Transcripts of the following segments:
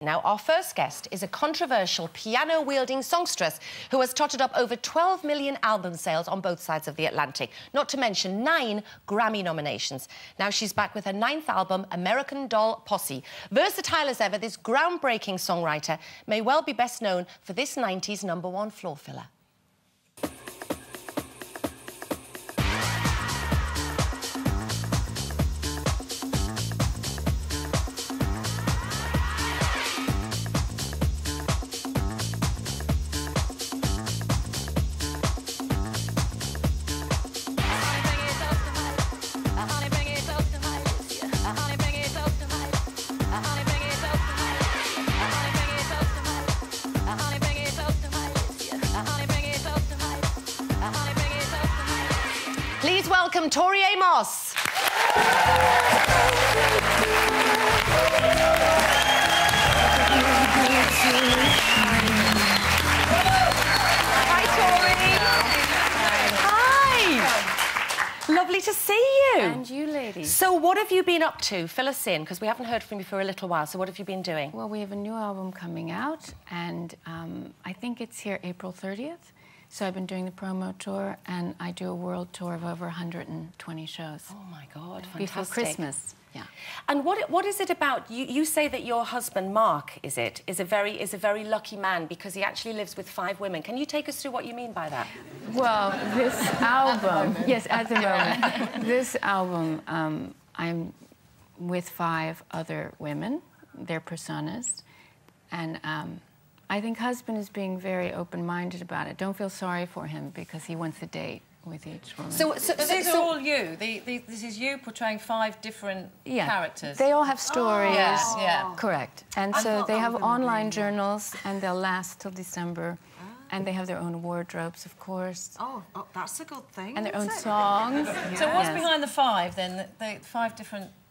Now, our first guest is a controversial piano-wielding songstress who has totted up over 12 million album sales on both sides of the Atlantic, not to mention 9 Grammy nominations. Now she's back with her 9th album, American Doll Posse. Versatile as ever, this groundbreaking songwriter may well be best known for this 90s #1 floor filler. Please welcome Tori Amos. Hi, Tori. Hi. Lovely to see you. And you, ladies. So what have you been up to? Fill us in, because we haven't heard from you for a little while. So what have you been doing? Well, we have a new album coming out, and I think it's here April 30th. So I've been doing the promo tour, and I do a world tour of over 120 shows. Oh, my God, fantastic. Before Christmas, yeah. And what is it about... You say that your husband, Mark, is a very lucky man because he actually lives with 5 women. Can you take us through what you mean by that? Well, this album... Yes, at the moment. This album, I'm with 5 other women, their personas, and... I think husband is being very open-minded about it. Don't feel sorry for him because he wants a date with each woman. So these are all you? This is you portraying 5 different characters? They all have stories. Oh. Yeah. Correct. And so they have online journals, and they'll last till December. And they have their own wardrobes, of course. Oh, that's a good thing. And their own songs. So what's behind the 5, then? The 5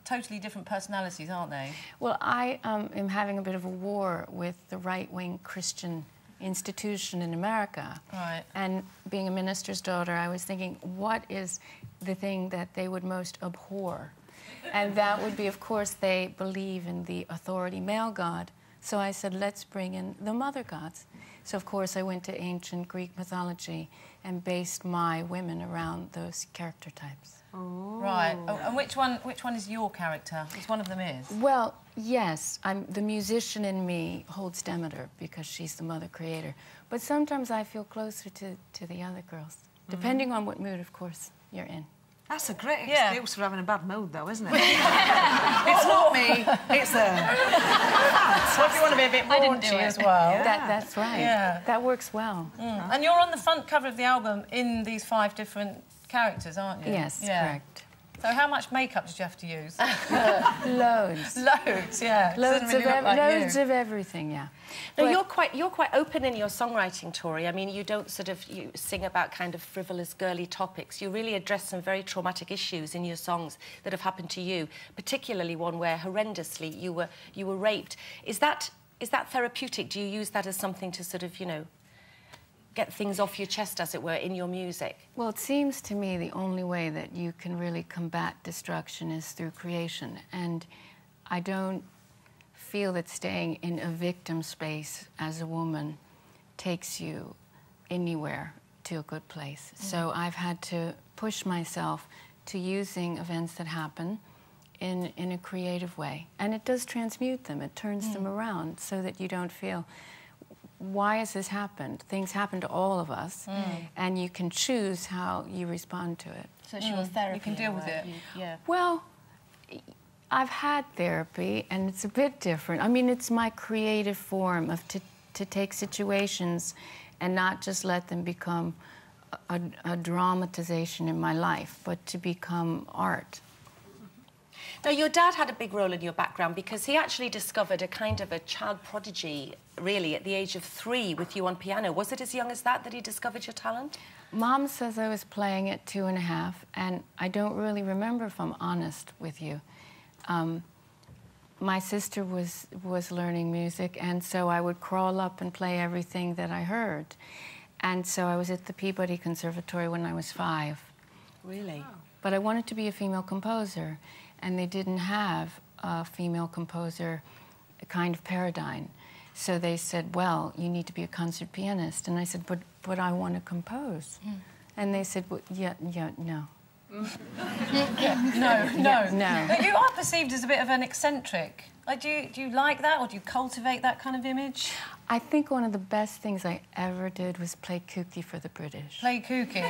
totally different personalities, aren't they? Well, I am having a bit of a war with the right-wing Christian institution in America. Right. And being a minister's daughter, I was thinking, what is the thing that they would most abhor? And that would be, of course, they believe in the authority male god. So I said, let's bring in the mother gods. So, of course, I went to ancient Greek mythology and based my women around those character types. Oh. Right. Oh, and which one is your character? Which one of them is? Well, yes. The musician in me holds Demeter because she's the mother creator. But sometimes I feel closer to the other girls, depending on what mood, of course, you're in. That's a great excuse for having a bad mood, though, isn't it? It's not me, it's her. What if you want to be a bit raunchy as well? Yeah. That's right. Yeah. That works well. Mm. And you're on the front cover of the album in these 5 different characters, aren't you? Yes, correct. So how much makeup did you have to use? Loads. Loads, yeah. Loads of everything, yeah. No, you're quite open in your songwriting, Tori. I mean, you don't you sing about kind of frivolous, girly topics. You really address some very traumatic issues in your songs that have happened to you, particularly one where horrendously you were raped. Is that therapeutic? Do you use that as something to sort of, get things off your chest, as it were, in your music? Well, it seems to me the only way that you can really combat destruction is through creation. And I don't feel that staying in a victim space as a woman takes you anywhere to a good place. So I've had to push myself to using events that happen in a creative way. And it does transmute them. It turns them around so that you don't feel, why has this happened? Things happen to all of us, and you can choose how you respond to it. So it's your therapy. You can deal with it. Yeah. Well, I've had therapy, and it's a bit different. I mean, it's my creative form of to take situations and not just let them become a dramatization in my life, but to become art. Now, your dad had a big role in your background because he actually discovered a kind of a child prodigy, really, at the age of 3 with you on piano. Was it as young as that he discovered your talent? Mom says I was playing at 2½, and I don't really remember, if I'm honest with you. My sister was learning music, and so I would crawl up and play everything that I heard. And so I was at the Peabody Conservatory when I was 5. Really? But I wanted to be a female composer, and they didn't have a female composer kind of paradigm. So they said, well, you need to be a concert pianist. And I said, but I want to compose. And they said, well, no. No. No. You are perceived as a bit of an eccentric. Like, do you like that, or do you cultivate that kind of image? I think one of the best things I ever did was play kooky for the British. Play kooky.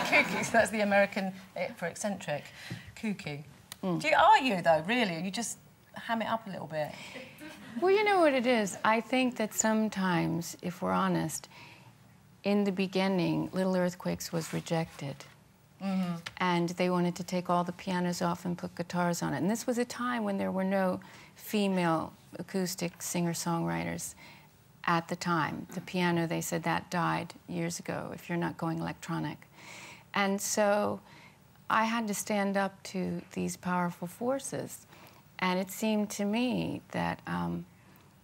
Kooky, so that's the American for eccentric. Kooky. Are you, though, really? You just ham it up a little bit? Well, you know what it is? I think that sometimes, if we're honest, in the beginning, Little Earthquakes was rejected. And they wanted to take all the pianos off and put guitars on it. And this was a time when there were no female acoustic singer-songwriters at the time. The piano, they said, that died years ago if you're not going electronic. And so I had to stand up to these powerful forces. And it seemed to me that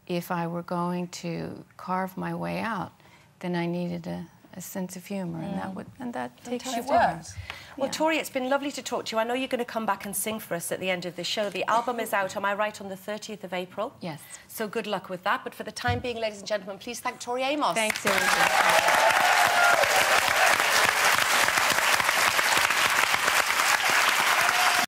if I were going to carve my way out, then I needed a sense of humour, and that takes you far. Well, Tori, it's been lovely to talk to you. I know you're going to come back and sing for us at the end of the show. The album is out, am I right, on the 30th of April? Yes. So good luck with that. But for the time being, ladies and gentlemen, please thank Tori Amos. Thanks, everybody.